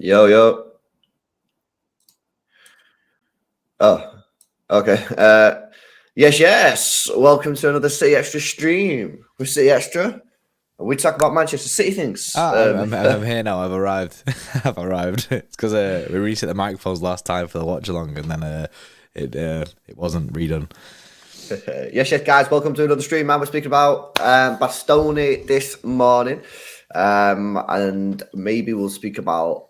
Yo, yo. Oh, okay. Yes. Welcome to another City Extra stream with City Extra. We talk about Manchester City things. I'm here now. I've arrived. I've arrived. It's because we reset the microphones last time for the watch along, and then it wasn't redone. Yes, guys. Welcome to another stream, man. We're speaking about Bastoni this morning. And maybe we'll speak about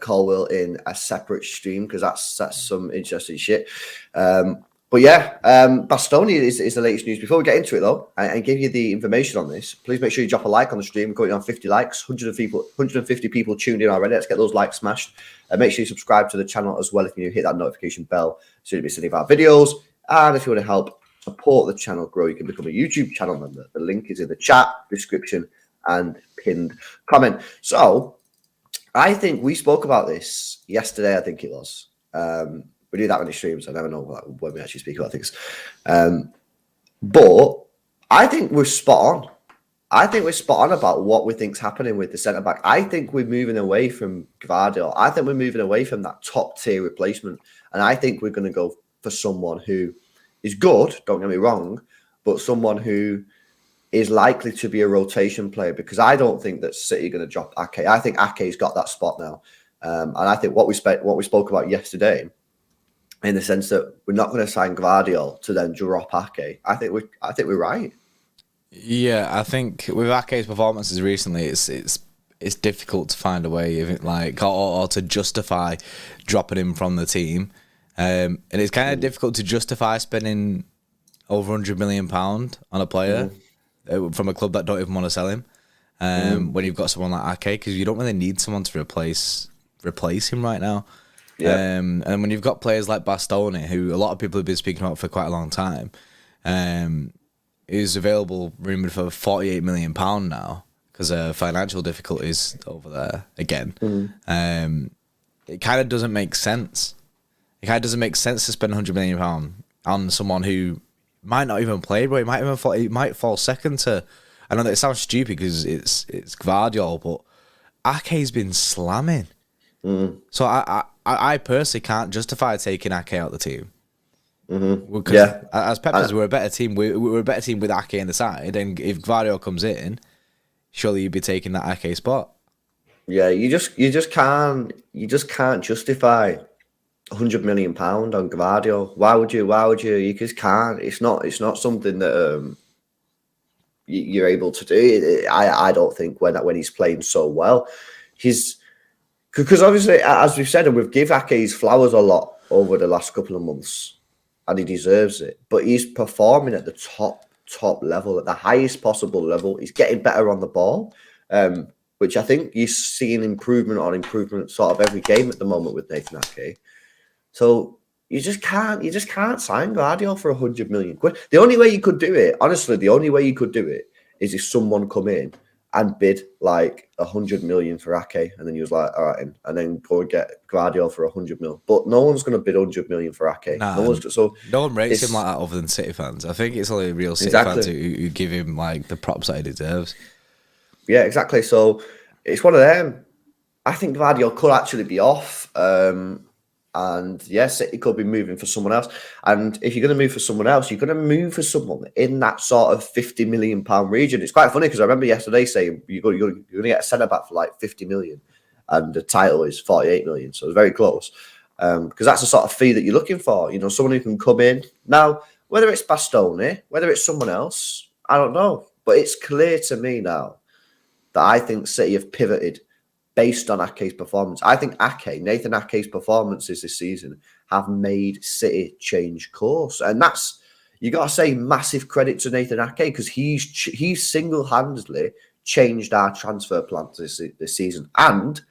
Colwell in a separate stream because that's some interesting shit. But yeah, Bastoni is the latest news. Before we get into it though, and give you the information on this, please make sure you drop a like on the stream. We're going on 50 likes, 150 people tuned in already. Let's get those likes smashed. Make sure you subscribe to the channel as well if you hit that notification bell so you'll be seeing our videos. And if you want to help support the channel grow, you can become a YouTube channel member. The link is in the chat description and pinned comment. So I think we spoke about this yesterday. I think it was. We do that many streams. I never know when we actually speak about things. But I think we're spot on. I think we're spot on about what we think's happening with the centre back. I think we're moving away from Gvardiol. I think we're moving away from that top tier replacement, and I think we're going to go for someone who is good. Don't get me wrong, but someone who is likely to be a rotation player, because I don't think that City are going to drop Ake. I think Ake's got that spot now, and I think what we spoke about yesterday, in the sense that we're not going to sign Gvardiol to then drop Ake. I think we're right. Yeah, I think with Ake's performances recently, it's difficult to find a way of it, like or to justify dropping him from the team, and it's kind of difficult to justify spending over £100 million on a player. From a club that don't even want to sell him, when you've got someone like Ake, because you don't really need someone to replace him right now. Yeah. And when you've got players like Bastoni, who a lot of people have been speaking about for quite a long time, is available rumored for £48 million now because of financial difficulties over there again. It kind of doesn't make sense. It kind of doesn't make sense to spend £100 million on someone who might not even play, but he might fall second to. I know that it sounds stupid because it's Gvardiol, but Ake's been slamming. So I personally can't justify taking Ake out of the team. Yeah, as Peppers, we're a better team. We're a better team with Ake in the side, and if Gvardiol comes in, surely you'd be taking that Ake spot. Yeah, you just can't justify £100 million on Gvardiol. Why would you? You just can't. It's not something that you're able to do. I don't think when he's playing so well, because obviously, as we've said, and we've give Ake his flowers a lot over the last couple of months, and he deserves it. But he's performing at the top level, at the highest possible level. He's getting better on the ball, which I think you're seeing improvement sort of every game at the moment with Nathan Ake. So you just can't sign Gvardiol for £100 million. The only way you could do it, honestly, is if someone come in and bid like £100 million for Ake, and then he was like, all right, and then go and get Gvardiol for £100 million. But no one's going to bid £100 million for Ake. Nah, no one rates him like that other than City fans. I think it's only real City fans who give him like the props that he deserves. Yeah, exactly. So it's one of them. I think Gvardiol could actually be off. And yes, it could be moving for someone else. And if you're going to move for someone else, you're going to move for someone in that sort of £50 million region. It's quite funny because I remember yesterday saying you're going to get a centre back for like 50 million, and the title is 48 million. So it's very close, because that's the sort of fee that you're looking for. You know, someone who can come in. Now, whether it's Bastoni, whether it's someone else, I don't know. But it's clear to me now that I think City have pivoted based on Ake's performance. I think Nathan Ake's performances this season have made City change course. And that's, you got to say, massive credit to Nathan Ake, because he's single-handedly changed our transfer plans this season and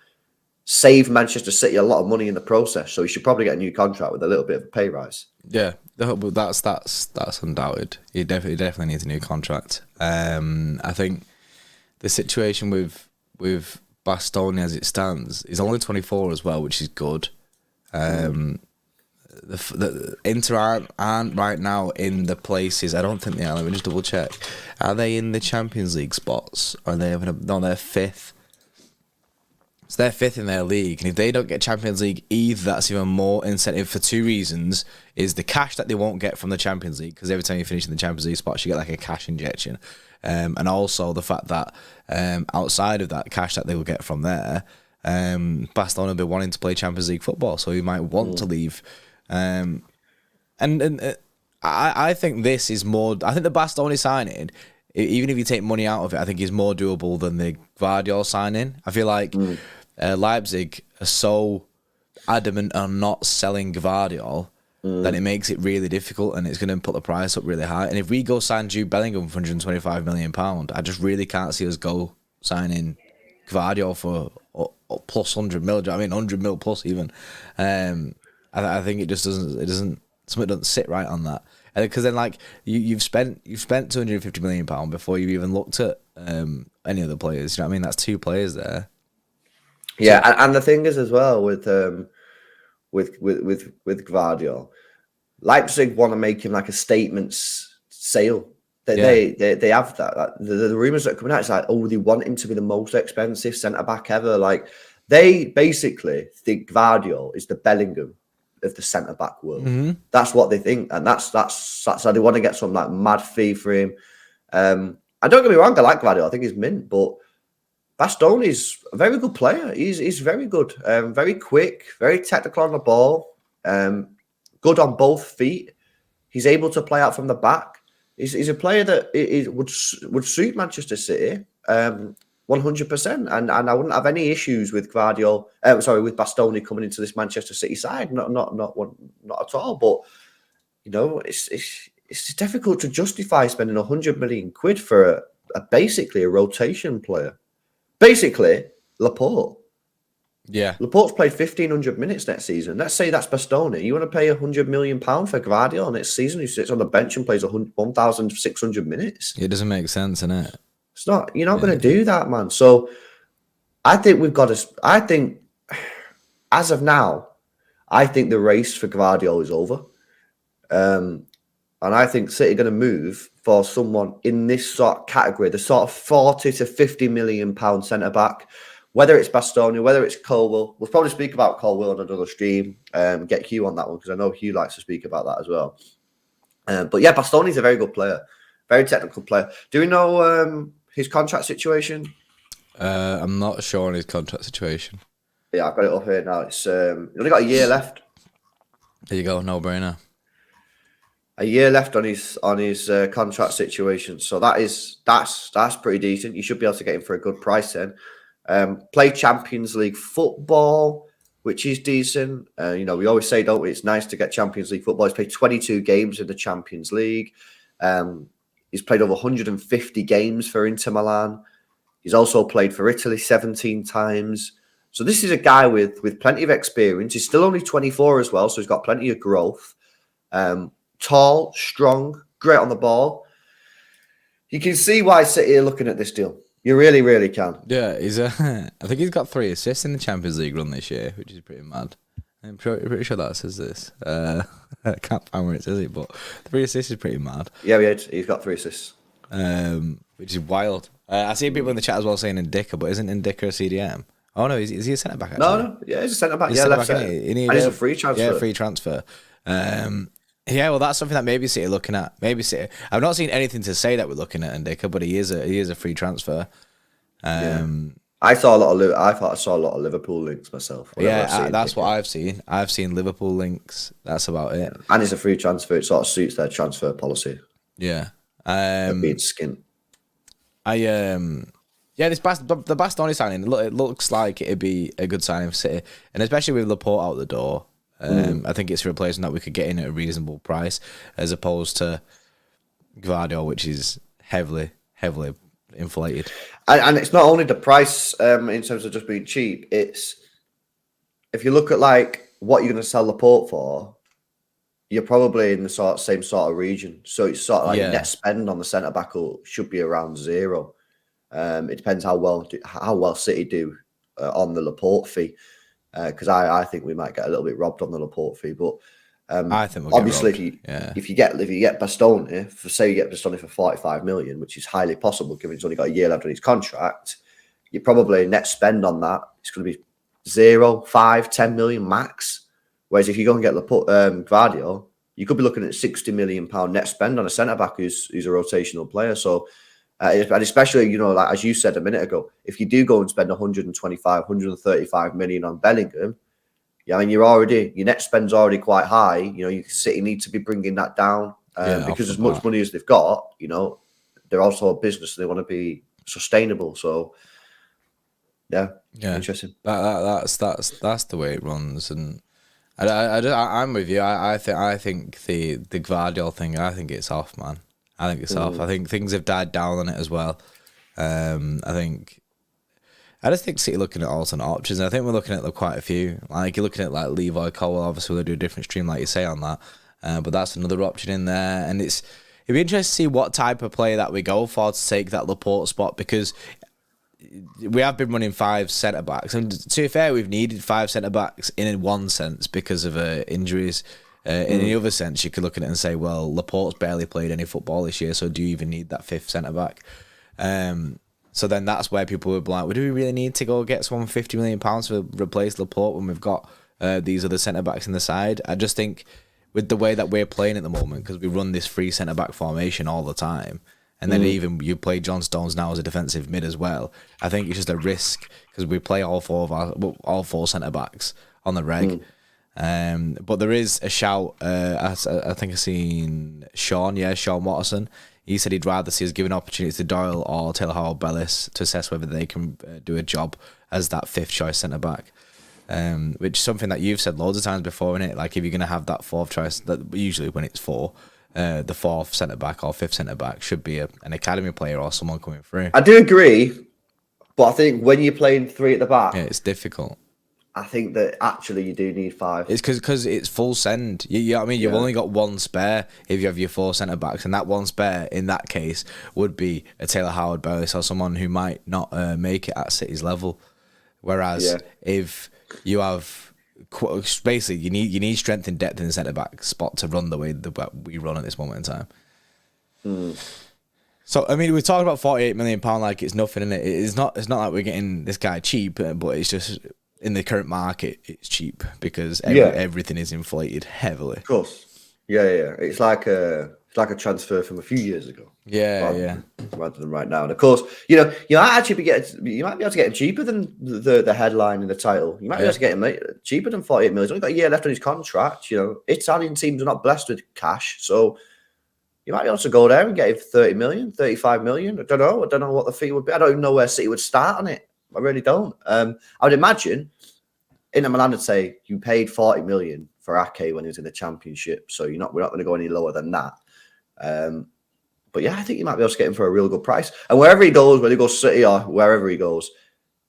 saved Manchester City a lot of money in the process. So he should probably get a new contract with a little bit of a pay rise. Yeah, that's undoubted. He definitely needs a new contract. I think the situation with Bastoni as it stands, he's only 24 as well, which is good. The Inter aren't right now in the places. I don't think they are. Let me just double check. Are they in the Champions League spots? Or are they? No, they're fifth. So they're fifth in their league, and if they don't get Champions League either, that's even more incentive for two reasons. Is the cash that they won't get from the Champions League, because every time you finish in the Champions League spots, you get like a cash injection. And also the fact that outside of that cash that they will get from there, Bastoni will be wanting to play Champions League football, so he might want to leave. I think this is more... I think the Bastoni signing, even if you take money out of it, I think is more doable than the Gvardiol signing. I feel like Leipzig are so adamant on not selling Gvardiol that it makes it really difficult, and it's going to put the price up really high. And if we go sign Jude Bellingham for £125 million, I just really can't see us go signing Gvardiol for plus 100 mil. I mean, 100 mil plus even. I think it just doesn't. Something doesn't sit right on that. Because then, like, you've spent £250 million before you've even looked at any other players. You know what I mean? That's two players there. Yeah, and the thing is as well with Gvardiol, Leipzig want to make him like a statement sale. They have that. The rumors that are coming out is like, oh, they want him to be the most expensive centre back ever. Like, they basically think Gvardiol is the Bellingham of the centre back world. That's what they think, and that's how they want to get some like mad fee for him. And don't get me wrong, I like Gvardiol. I think he's mint, but Bastoni's a very good player. He's very good, very quick, very technical on the ball, good on both feet. He's able to play out from the back. He's a player that would suit Manchester City 100%, and I wouldn't have any issues with Gvardiol. With Bastoni coming into this Manchester City side. Not at all. But you know, it's difficult to justify spending 100 million quid for basically a rotation player. Basically, Laporte. Yeah. Laporte's played 1,500 minutes next season. Let's say that's Bastoni. You want to pay £100 million for Gvardiol next season who sits on the bench and plays 1,600 minutes? It doesn't make sense, innit? It's not. You're not going to do that, man. So I think we've got to... I think, as of now, I think the race for Gvardiol is over. And I think City are going to move for someone in this sort of category, the sort of 40 to 50 million pound centre back, whether it's Bastoni, whether it's Colwill. We'll probably speak about Colwill on another stream. Get Hugh on that one because I know Hugh likes to speak about that as well. But yeah, Bastoni's a very good player, very technical player. Do we know his contract situation? I'm not sure on his contract situation. Yeah, I've got it up here now. It's he's only got a year left. There you go, no brainer. A year left on his contract situation, so that's pretty decent. You should be able to get him for a good price then. Play Champions League football, which is decent. You know, we always say, don't we? It's nice to get Champions League football. He's played 22 games in the Champions League. He's played over 150 games for Inter Milan. He's also played for Italy 17 times. So this is a guy with plenty of experience. He's still only 24 as well, so he's got plenty of growth. Tall, strong, great on the ball. You can see why City are looking at this deal. You really, really can. Yeah, I think he's got 3 assists in the Champions League run this year, which is pretty mad. I'm pretty sure that says this. I can't find where it says it, but 3 assists is pretty mad. Yeah, he's got 3 assists. Which is wild. I see people in the chat as well saying Ndicka, but isn't Ndicka a CDM? Oh no, is he a centre back? Actually? No, yeah, he's a centre back. Yeah, left centre. And he's a free transfer. Yeah, free transfer. Yeah, well, that's something that maybe City are looking at. Maybe City. I've not seen anything to say that we're looking at Ndicka, but he is a free transfer. I thought I saw a lot of Liverpool links myself. Yeah, that's what I've seen. I've seen Liverpool links. That's about it. And it's a free transfer. It sort of suits their transfer policy. Yeah. Being skint. The Bastoni signing, it looks like it'd be a good signing for City, and especially with Laporte out the door. I think it's a replacement that we could get in at a reasonable price, as opposed to Gvardiol, which is heavily inflated. And it's not only the price in terms of just being cheap. It's if you look at like what you're going to sell Laporte for, you're probably in the same sort of region. So it's sort of like net spend on the centre back should be around 0. It depends how well City do on the Laporte fee. Because I think we might get a little bit robbed on the Laporte fee, but I think we'll obviously if you get Bastoni, say you get Bastoni for 45 million, which is highly possible given he's only got a year left on his contract, you probably net spend on that, it's going to be 0, 5, 10 million max. Whereas if you go and get Gvardiol, you could be looking at £60 million net spend on a centre back who's a rotational player. So, and especially, like as you said a minute ago, if you do go and spend 125, 135 million on Bellingham, yeah, I mean, your net spend's already quite high. City need to be bringing that down because as much money as they've got, they're also a business and they want to be sustainable. So, yeah, interesting. That's the way it runs, and I'm with you. I think the Gvardiol thing, I think it's off, man. I think it's off. I think things have died down on it as well. I just think City looking at alternate options. I think we're looking at quite a few. Like you're looking at like Levi Colwell. Obviously, we'll do a different stream, like you say, on that. But that's another option in there, and it'd be interesting to see what type of player that we go for to take that Laporte spot, because we have been running 5 centre backs, and to be fair, we've needed 5 centre backs in one sense because of injuries. In the other sense, you could look at it and say, well, Laporte's barely played any football this year, so do you even need that 5th centre back? So then that's where people would be like, well, do we really need to go get someone £50 million to replace Laporte when we've got these other centre backs in the side? I just think with the way that we're playing at the moment, because we run this 3 centre back formation all the time, and then even you play John Stones now as a defensive mid as well, I think it's just a risk because we play all 4 centre backs on the reg. But there is a shout. I think I've seen Sean Watterson. He said he'd rather see us give an opportunity to Doyle or Taylor Howard-Bellis to assess whether they can do a job as that 5th choice centre back. Which is something that you've said loads of times before, innit? Like if you're going to have that 4th choice, that usually when it's 4, the 4th centre back or 5th centre back should be an academy player or someone coming through. I do agree, but I think when you're playing 3 at the back, it's difficult. I think that actually you do need 5. It's because it's full send. You know what I mean? You've only got 1 spare if you have your 4 centre backs, and that 1 spare in that case would be a Taylor Howard-Bellis or someone who might not make it at City's level. Whereas if you have basically you need strength and depth in the centre back spot to run the way that we run at this moment in time. So I mean, we're talking about £48 million like it's nothing, in it. It's not like we're getting this guy cheap, but it's just. In the current market, it's cheap because everything is inflated heavily. Of course, yeah. It's like a transfer from a few years ago. Rather than right now, and of course, you might be able to get him cheaper than the headline in the title. You might be able to get him cheaper than 48 million. He's only got a year left on his contract. Italian teams are not blessed with cash, so you might be able to go there and get him 30 million, 35 million. I don't know what the fee would be. I don't even know where City would start on it. I really don't. I would imagine Inter Milan would say you paid 40 million for Ake when he was in the Championship, so we're not going to go any lower than that. But yeah, I think you might be able to get him for a real good price. And wherever he goes, whether he goes City or wherever he goes,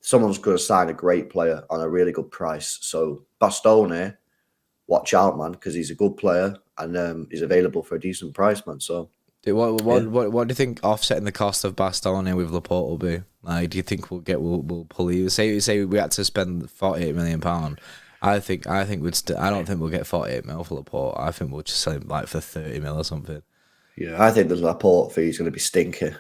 someone's going to sign a great player on a really good price. So Bastoni, watch out, man, because he's a good player and he's available for a decent price, man. So. What do you think offsetting the cost of Bastoni with Laporte will be? Like, do you think we'll pull you? Say we had to spend £48 million. I don't think we'll get 48 mil for Laporte. I think we'll just sell him like for 30 mil or something. Yeah, I think the Laporte fee is going to be stinky.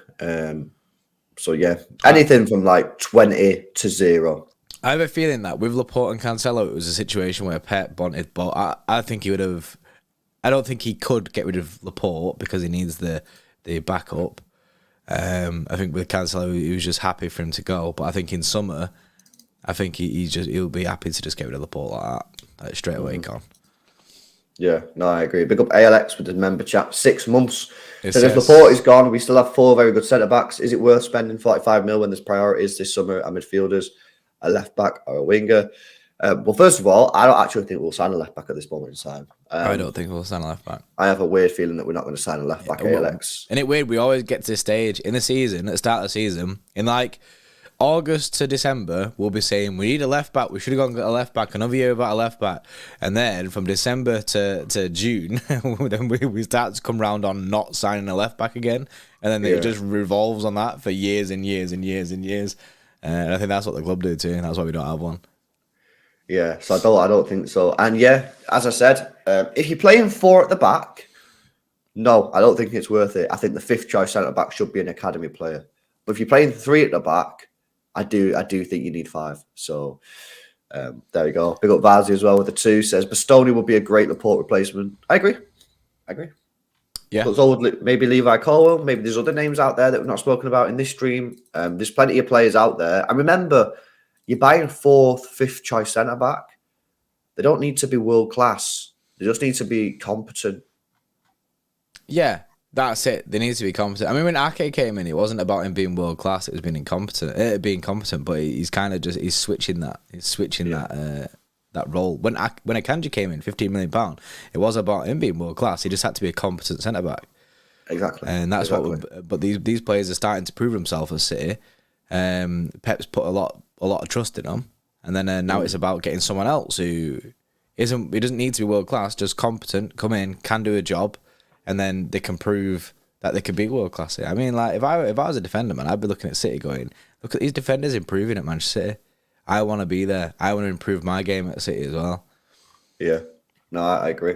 So yeah, anything from like 20 to 0. I have a feeling that with Laporte and Cancelo, it was a situation where Pep wanted, but I think he would have. I don't think he could get rid of Laporte because he needs the backup. I think with Cancelo, he was just happy for him to go. But I think in summer, I think he'll be happy to just get rid of Laporte like that, like straight away gone. Yeah, no, I agree. Big up ALX with the member chat. 6 months. So if Laporte is gone, we still have 4 very good centre backs. Is it worth spending 45 mil when there's priorities this summer at midfielders, a left back or a winger? Well, first of all, I don't actually think we'll sign a left back at this moment in time. I don't think we'll sign a left back. I have a weird feeling that we're not going to sign a left back, ALX. And it's weird, we always get to this stage in the season, at the start of the season, in like August to December, we'll be saying we need a left back. We should have gone and got a left back. Another year about a left back, and then from December to June, then we start to come round on not signing a left back again, and then it just revolves on that for years and years and years and years. And I think that's what the club do too, and that's why we don't have one. Yeah, so I don't think so. And yeah, as I said, if you're playing 4 at the back, no, I don't think it's worth it. I think the 5th choice centre back should be an academy player. But if you're playing 3 at the back, I do think you need 5. So there we go. Big up Vazzy as well with the 2. Says Bastoni would be a great Laporte replacement. I agree. Yeah. Looks old, maybe Levi Colwell. Maybe there's other names out there that we've not spoken about in this stream. There's plenty of players out there. And remember, you're buying 4th, 5th choice centre back. They don't need to be world class. They just need to be competent. Yeah, that's it. They need to be competent. I mean, when Ake came in, it wasn't about him being world class. It was being incompetent. Being competent, but he's kind of he's switching that. He's switching that role. When Akanji came in, £15 million, it was about him being world class. He just had to be a competent centre back. Exactly, and that's what. But these players are starting to prove themselves at City. Pep's put a lot of trust in them, and then now it's about getting someone else who isn't. He doesn't need to be world class, just competent. Come in, can do a job, and then they can prove that they can be world class. I mean, like if I was a defender, man, I'd be looking at City going, look at these defenders improving at Manchester City. I want to be there. I want to improve my game at City as well. Yeah, no, I agree.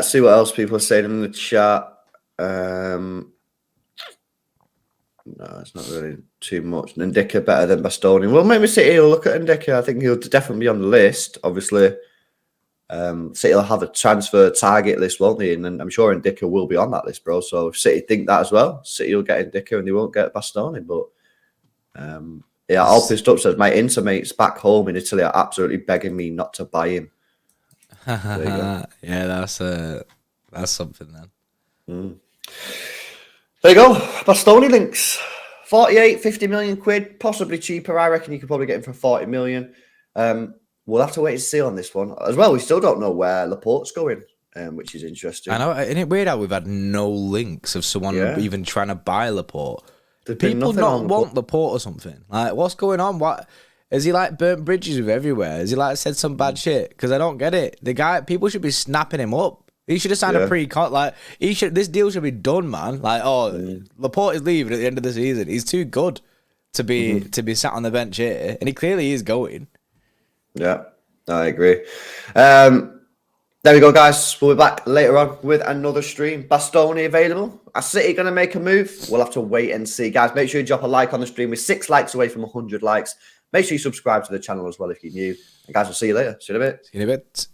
See what else people are saying in the chat. No, it's not really too much. Ndicka better than Bastoni. Well, maybe City will look at Ndicka. I think he'll definitely be on the list. Obviously, City will have a transfer target list, won't they? And I'm sure Ndicka will be on that list, bro. So if City think that as well, City will get Ndicka and they won't get Bastoni. But yeah, All Pissed Up says, my Inter mates back home in Italy are absolutely begging me not to buy him. Yeah, that's something then. There you go. Bastoni links. 48, 50 million quid, possibly cheaper. I reckon you could probably get him for 40 million. We'll have to wait and see on this one. As well, we still don't know where Laporte's going, which is interesting. I know, isn't it weird how we've had no links of someone even trying to buy Laporte? People not want Laporte or something. Like, what's going on? What has he like burnt bridges with everywhere? Has he like said some bad shit? Because I don't get it. The guy, people should be snapping him up. He should have signed a pre-con. Like this deal should be done, man. Like, Laporte is leaving at the end of the season. He's too good to be sat on the bench here, and he clearly is going. Yeah, I agree. There we go, guys. We'll be back later on with another stream. Bastoni available. Are City going to make a move? We'll have to wait and see. Guys, make sure you drop a like on the stream. We're 6 likes away from 100 likes. Make sure you subscribe to the channel as well if you're new. And guys, we'll see you later. See you in a bit.